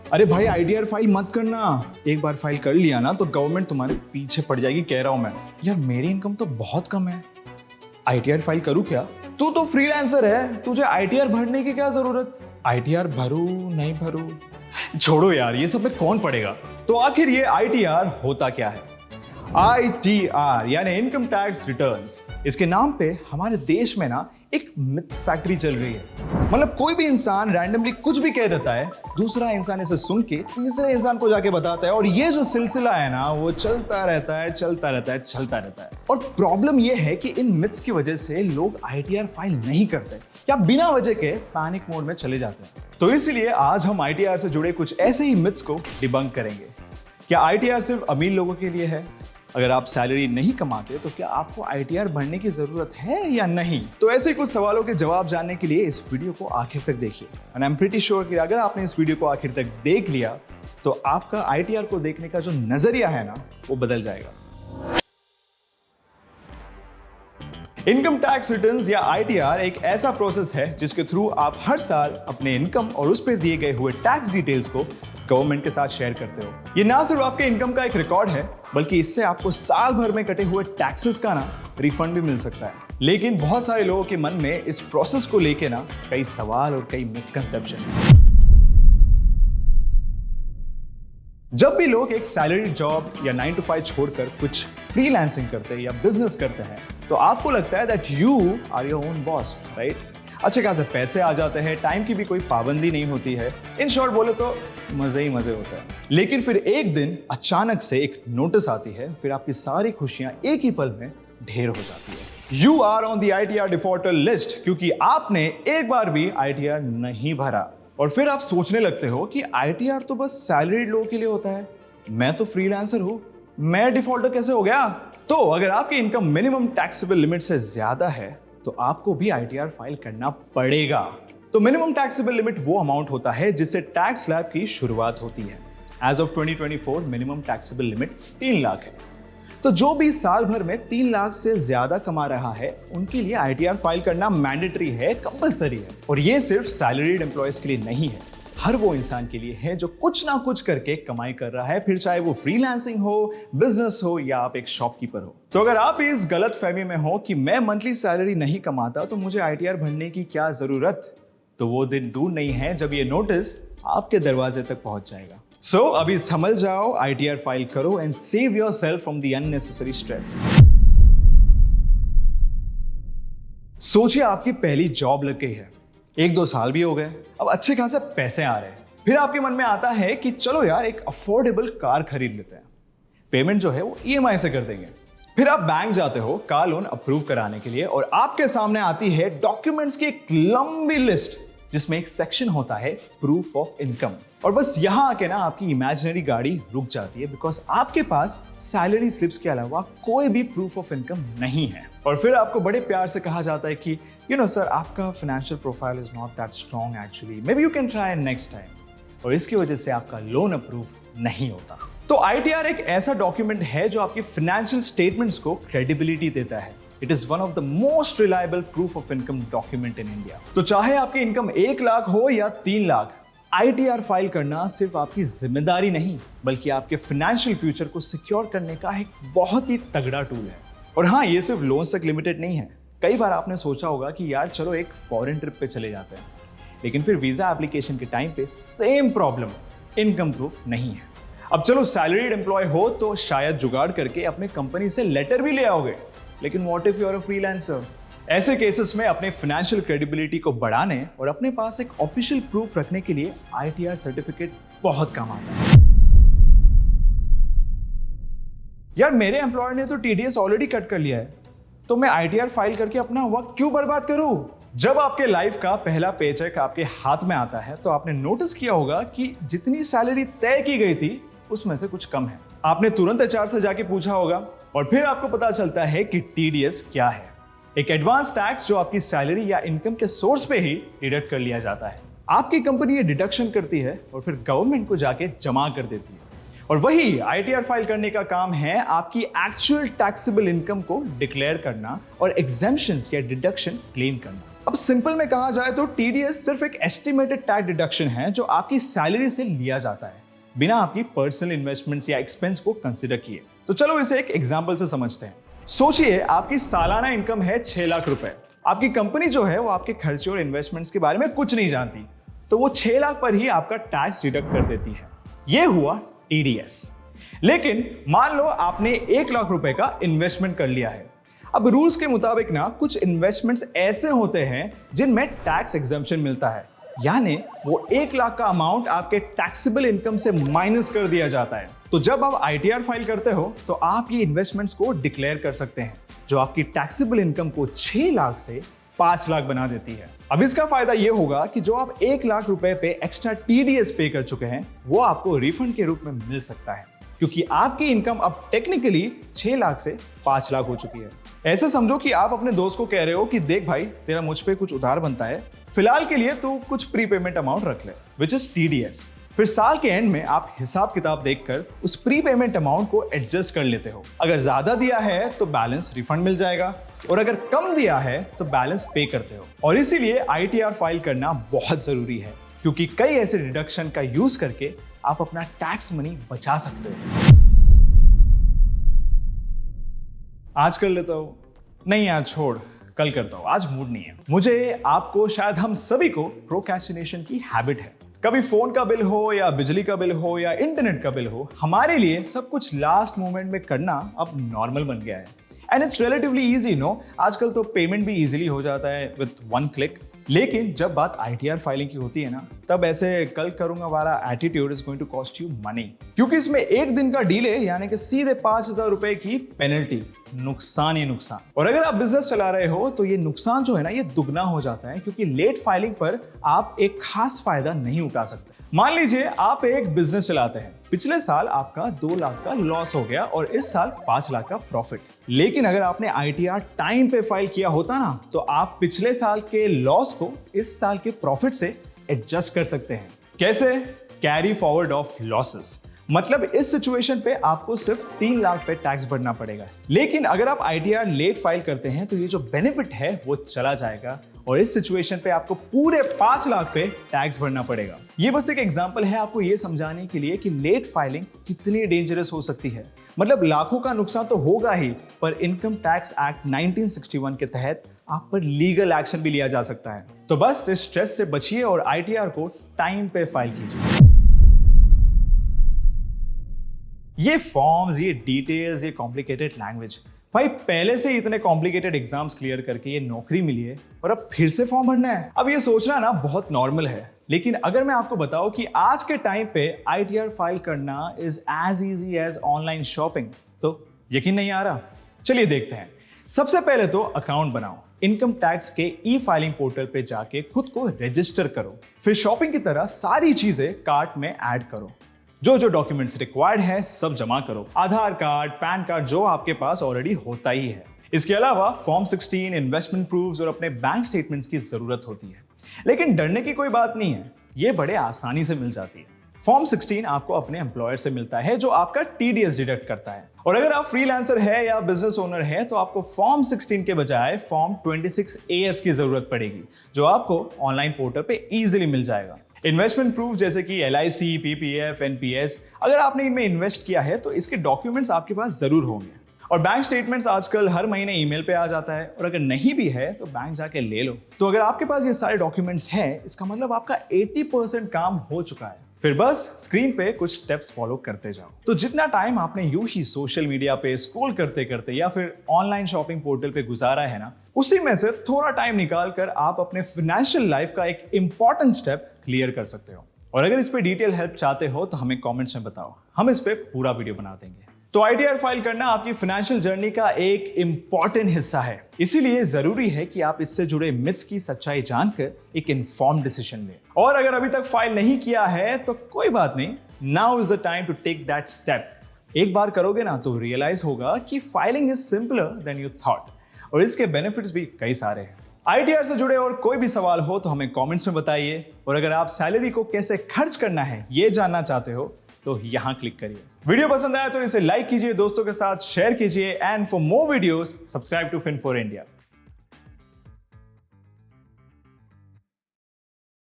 अरे भाई ITR file मत करना। एक बार फाइल कर लिया ना तो गवर्नमेंट तुम्हारे पीछे पड़ जाएगी, कह रहा हूं मैं। यार मेरी इनकम तो बहुत कम है, आईटीआर फाइल करूं क्या? तू तो फ्रीलांसर है, तुझे आईटीआर भरने की क्या जरूरत? आईटीआर भरूं नहीं भरूं, छोड़ो यार, ये सब में कौन पड़ेगा। तो आखिर ये आईटीआर होता क्या है? आईटीआर यानी इनकम टैक्स रिटर्न्स। इसके नाम पे हमारे देश में ना एक मिथ फैक्ट्री चल रही है। मतलब कोई भी इंसान रैंडमली कुछ भी कह देता है, दूसरा इंसान इसे सुन के तीसरे इंसान को जाके बताता है, और ये जो सिलसिला है ना वो चलता रहता है, चलता रहता है, चलता रहता है। और प्रॉब्लम ये है कि इन मिथ्स की वजह से लोग आईटीआर फाइल नहीं करते या बिना वजह के पैनिक मोड में चले जाते हैं। तो इसलिए आज हम आईटीआर से जुड़े कुछ ऐसे ही मिथ्स को डिबंक करेंगे। क्या आईटीआर सिर्फ अमीर लोगों के लिए है? अगर आप सैलरी नहीं कमाते तो क्या आपको आईटीआर भरने की जरूरत है या नहीं? तो ऐसे कुछ सवालों के जवाब जानने के लिए इस वीडियो को आखिर तक देखिए। And I am pretty sure कि अगर आपने इस वीडियो को आखिर तक देख लिया तो आपका आईटीआर को देखने का जो नजरिया है ना वो बदल जाएगा। इनकम टैक्स रिटर्न्स या आईटीआर एक ऐसा प्रोसेस है जिसके थ्रू आप हर साल अपने इनकम और उस पर दिए गए हुए टैक्स डिटेल्स को गवर्नमेंट के साथ शेयर करते हो। ये ना सिर्फ आपके इनकम का एक रिकॉर्ड है, बल्कि इससे आपको साल भर में कटे हुए टैक्सेस का ना रिफंड भी मिल सकता है। लेकिन बहुत सारे लोगों के मन में इस प्रोसेस को लेके ना कई सवाल और कई मिसकंसेप्शन है। जब भी लोग एक सैलरी जॉब या 9 to 5 छोड़कर कुछ फ्रीलांसिंग करते हैं या बिजनेस करते हैं तो आपको लगता है that you are your own boss, right? अच्छे खासे पैसे आ जाते हैं, टाइम की भी कोई पाबंदी नहीं होती है। इन शॉर्ट बोले तो मजे ही मजे होते हैं। लेकिन फिर एक दिन अचानक से एक नोटिस आती है, फिर आपकी सारी खुशियां एक ही पल में ढेर हो जाती है। You are on the ITR defaulter list, क्योंकि आपने एक बार भी आईटीआर नहीं भरा। और फिर आप सोचने लगते हो कि आईटीआर तो बस सैलरीड लोगों के लिए होता है, मैं तो फ्रीलांसर हूं, मैं डिफॉल्टर कैसे हो गया? तो अगर आपकी इनकम मिनिमम टैक्सेबल लिमिट से ज्यादा है तो आपको भी आईटीआर फाइल करना पड़ेगा। तो मिनिमम टैक्सेबल लिमिट वो अमाउंट होता है जिससे टैक्स स्लैब की शुरुआत होती है। As of 2024 minimum taxable limit 3 lakh है। तो जो भी साल भर में 3 लाख से ज्यादा कमा रहा है उनके लिए आईटीआर फाइल करना मैंडेटरी है, कंपलसरी है। और ये सिर्फ सैलरीड एम्प्लॉयज के लिए नहीं है, हर वो इंसान के लिए है जो कुछ ना कुछ करके कमाई कर रहा है, फिर चाहे वो फ्रीलांसिंग हो, बिजनेस हो या आप एक शॉपकीपर हो। तो अगर आप इस गलत फहमी में हो कि मैं मंथली सैलरी नहीं कमाता तो मुझे आईटीआर भरने की क्या जरूरत, तो वो दिन दूर नहीं है जब ये नोटिस आपके दरवाजे तक पहुंच जाएगा। सो अभी समझ जाओ, आईटीआर फाइल करो and save yourself from the unnecessary stress. सोचिए आपकी पहली जॉब लग गई है, 1-2 साल भी हो गए, अब अच्छे खासे पैसे आ रहे हैं। फिर आपके मन में आता है कि चलो यार एक अफोर्डेबल कार खरीद लेते हैं, पेमेंट जो है वो ईएमआई से कर देंगे। फिर आप बैंक जाते हो कार लोन अप्रूव कराने के लिए और आपके सामने आती है डॉक्यूमेंट्स की एक लंबी लिस्ट जिसमें एक सेक्शन होता है प्रूफ ऑफ इनकम। और बस यहां आके ना आपकी इमेजिनरी गाड़ी रुक जाती है, बिकॉज आपके पास सैलरी स्लिप्स के अलावा कोई भी प्रूफ ऑफ इनकम नहीं है। और फिर आपको बड़े प्यार से कहा जाता है कि यू नो सर, आपका financial profile is not that strong actually, may be you can try next time. और इसकी वजह से आपका लोन अप्रूव नहीं होता। तो आईटीआर एक ऐसा डॉक्यूमेंट है जो आपकी फाइनेंशियल स्टेटमेंट्स को क्रेडिबिलिटी देता है। It is one of the most reliable proof of income document in India. तो चाहे आपकी इनकम 1 लाख हो या 3 लाख, आईटीआर फाइल करना सिर्फ आपकी जिम्मेदारी नहीं बल्कि आपके फाइनेंशियल फ्यूचर को सिक्योर करने का एक बहुत ही तगड़ा टूल है। और हाँ, ये सिर्फ लोन तक लिमिटेड नहीं है। कई बार आपने सोचा होगा कि यार चलो एक फॉरेन ट्रिप पे चले जाते हैं, लेकिन फिर वीजा एप्लीकेशन के टाइम पे सेम प्रॉब्लम, इनकम प्रूफ नहीं है। अब चलो सैलरीड एम्प्लॉय हो तो शायद जुगाड़ करके अपने कंपनी से लेटर भी ले आओगे, लेकिन what if you are a freelancer? ऐसे केसेस में अपने फाइनेंशियल क्रेडिबिलिटी को बढ़ाने और अपने पास एक ऑफिशियल प्रूफ रखने के लिए आईटीआर सर्टिफिकेट बहुत काम आता है। यार मेरे एम्प्लॉयर ने तो टीडीएस ऑलरेडी कट कर लिया है, तो मैं आईटीआर फाइल करके अपना वक्त क्यों बर्बाद करूं? जब आपके लाइफ का पहला पेचेक आपके हाथ में आता है तो आपने नोटिस किया होगा कि जितनी सैलरी तय की गई थी उसमें से कुछ कम है। आपने तुरंत एचआर से जाके पूछा होगा और फिर आपको पता चलता है कि टीडीएस क्या है। एक एडवांस टैक्स जो आपकी सैलरी या इनकम के सोर्स पे ही डिडक्ट कर लिया जाता है। आपकी कंपनी ये डिडक्शन करती है और फिर गवर्नमेंट को जाके जमा कर देती है। और वही आईटीआर फाइल करने का काम है आपकी एक्चुअल टैक्सेबल इनकम को डिक्लेयर करना और एग्जेम्पशंस या डिडक्शन क्लेम करना। अब सिंपल में कहा जाए तो टीडीएस सिर्फ एक एस्टिमेटेड टैक्स डिडक्शन है जो आपकी सैलरी से लिया जाता है बिना आपकी पर्सनल इन्वेस्टमेंट्स या एक्सपेंस को कंसिडर किए। तो चलो इसे एक एग्जांपल से समझते हैं। सोचिए आपकी सालाना इनकम है 6 लाख रुपए। आपकी कंपनी जो है वो आपके खर्चे और इन्वेस्टमेंट्स के बारे में कुछ नहीं जानती, तो वो 6 लाख पर ही आपका टैक्स डिडक्ट कर देती है। ये हुआ टीडीएस। लेकिन मान लो आपने 1 लाख रुपए का इन्वेस्टमेंट कर लिया है। अब रूल्स के मुताबिक ना कुछ इन्वेस्टमेंट्स ऐसे होते हैं जिनमें टैक्स एग्जम्पशन मिलता है, यानी वो 1 लाख का अमाउंट आपके टैक्सेबल इनकम से माइनस कर दिया जाता है। तो जब आप आईटीआर फाइल करते हो तो आप ये इन्वेस्टमेंट्स को डिक्लेयर कर सकते हैं, जो आपकी टैक्सेबल इनकम को 6 लाख से 5 लाख बना देती है। अब इसका फायदा ये होगा कि जो आप 1 लाख रुपए पे एक्स्ट्रा टीडीएस पे कर चुके हैं वो आपको रिफंड के रूप में मिल सकता है, क्योंकि आपकी इनकम अब टेक्निकली 6 लाख से 5 लाख हो चुकी है। ऐसे समझो कि आप अपने दोस्त को कह रहे हो कि देख भाई, तेरा मुझ पे कुछ उधार बनता है, फिलहाल के लिए तू कुछ प्रीपेमेंट अमाउंट रख ले, विच इज टीडीएस। फिर साल के एंड में आप हिसाब किताब देखकर उस प्रीपेमेंट अमाउंट को एडजस्ट कर लेते हो। अगर ज्यादा दिया है तो बैलेंस रिफंड मिल जाएगा, और अगर कम दिया है तो बैलेंस पे करते हो। और इसीलिए आईटीआर फाइल करना बहुत जरूरी है, क्योंकि कई ऐसे डिडक्शन का यूज करके आप अपना टैक्स मनी बचा सकते हो। आज कर लेता हूं, नहीं आज छोड़, कल करता हूं, आज मूड नहीं है। मुझे, आपको, शायद हम सभी को प्रोक्रेस्टिनेशन की हैबिट है। कभी फोन का बिल हो या बिजली का बिल हो या इंटरनेट का बिल हो, हमारे लिए सब कुछ लास्ट मोमेंट में करना अब नॉर्मल बन गया है। And it's relatively easy, no? आजकल तो पेमेंट भी इजीली हो जाता है विद 1 क्लिक। लेकिन जब बात आईटीआर फाइलिंग की होती है ना, तब ऐसे कल करूंगा वाला attitude is going to cost you money, क्योंकि इसमें 1 दिन का डिले यानी कि सीधे 5,000 रुपए की पेनल्टी, नुकसान ही नुकसान। और अगर आप बिजनेस चला रहे हो तो ये नुकसान जो है ना, ये दुगना हो जाता है, क्योंकि लेट फाइलिंग पर आप एक खास फायदा नहीं उठा सकते। मान लीजिए आप एक बिजनेस चलाते हैं, पिछले साल आपका 2 लाख का लॉस हो गया और इस साल 5 लाख का प्रॉफिट। लेकिन अगर आपने आईटीआर टाइम पे फाइल किया होता ना, तो आप पिछले साल के लॉस को इस साल के प्रॉफिट से एडजस्ट कर सकते हैं। कैसे? Carry forward of losses. मतलब इस सिचुएशन पे आपको सिर्फ 3 लाख पे टैक्स भरना पड़ेगा। लेकिन अगर आप आईटीआर लेट फाइल करते हैं तो ये जो बेनिफिट है वो चला जाएगा, और इस सिचुएशन पे आपको पूरे 5 लाख पे टैक्स भरना पड़ेगा। ये बस एक एग्जांपल है आपको ये समझाने के लिए कि लेट फाइलिंग कितनी डेंजरस हो सकती है। मतलब लाखों का नुकसान तो होगा ही, पर इनकम टैक्स एक्ट 1961 के तहत आप पर लीगल एक्शन भी लिया जा सकता है। तो बस इस स्ट्रेस से बचिए और आईटीआर को टाइम पे फाइल कीजिए। ये फॉर्म्स, ये डिटेल्स, ये कॉम्प्लिकेटेड लैंग्वेज, भाई पहले से इतने कॉम्प्लिकेटेड एग्जाम्स क्लियर करके ये नौकरी मिली है और अब फिर से फॉर्म भरना है। अब ये सोचना ना बहुत नॉर्मल है, लेकिन अगर मैं आपको बताऊं कि आज के टाइम पे आईटीआर फाइल करना is as easy as online shopping, तो यकीन नहीं आ रहा? चलिए देखते हैं। सबसे पहले तो अकाउंट बनाओ, इनकम टैक्स के ई फाइलिंग पोर्टल पे जाके खुद को रजिस्टर करो। फिर शॉपिंग की तरह सारी चीजें कार्ट में ऐड करो, जो जो डॉक्यूमेंट्स रिक्वायर्ड है सब जमा करो। आधार कार्ड, पैन कार्ड जो आपके पास ऑलरेडी होता ही है। इसके अलावा फॉर्म 16, इन्वेस्टमेंट प्रूफ्स और अपने बैंक स्टेटमेंट्स की जरूरत होती है। लेकिन डरने की कोई बात नहीं है, ये बड़े आसानी से मिल जाती है। फॉर्म 16 आपको अपने एम्प्लॉयर से मिलता है, जो आपका टीडीएस डिडक्ट करता है। और अगर आप फ्रीलांसर है या बिजनेस ओनर है तो आपको फॉर्म 16 के बजाय फॉर्म 26AS की जरूरत पड़ेगी, जो आपको ऑनलाइन पोर्टल पे इजीली मिल जाएगा। इन्वेस्टमेंट प्रूफ जैसे कि LIC, PPF, NPS, अगर आपने इनमें इन्वेस्ट किया है तो इसके डॉक्यूमेंट्स आपके पास जरूर होंगे। और बैंक स्टेटमेंट्स आजकल हर महीने ईमेल पे आ जाता है, और अगर नहीं भी है तो बैंक जाके ले लो। तो अगर आपके पास ये सारे डॉक्यूमेंट्स हैं, इसका मतलब आपका 80% काम हो चुका है। फिर बस स्क्रीन पे कुछ स्टेप्स फॉलो करते जाओ। तो जितना टाइम आपने यूं ही सोशल मीडिया पे स्क्रॉल करते करते या फिर ऑनलाइन शॉपिंग पोर्टल पे गुजारा है ना, उसी में से थोड़ा टाइम निकाल कर आप अपने फाइनेंशियल लाइफ का एक इंपॉर्टेंट स्टेप क्लियर कर सकते हो। और अगर इस पे डिटेल हेल्प चाहते हो तो हमें कमेंट्स में बताओ, हम इस पे पूरा वीडियो बना देंगे। तो आईटीआर फाइल करना आपकी फाइनेंशियल जर्नी का एक इंपॉर्टेंट हिस्सा है, इसीलिए जरूरी है कि आप इससे जुड़े मिथ्स की सच्चाई जानकर एक इन्फॉर्म्ड डिसीजन लें। और अगर अभी तक फाइल नहीं किया है तो कोई बात नहीं, now is the time to take that step. एक बार करोगे ना तो रियलाइज होगा कि filing is simpler than you thought, और इसके बेनिफिट्स भी कई सारे हैं। आईटीआर से जुड़े और कोई भी सवाल हो तो हमें कमेंट्स में बताइए, और अगर आप सैलरी को कैसे खर्च करना है ये जानना चाहते हो तो यहां क्लिक करिए। वीडियो पसंद आया तो इसे लाइक कीजिए, दोस्तों के साथ शेयर कीजिए, and for more videos subscribe to Fin4India।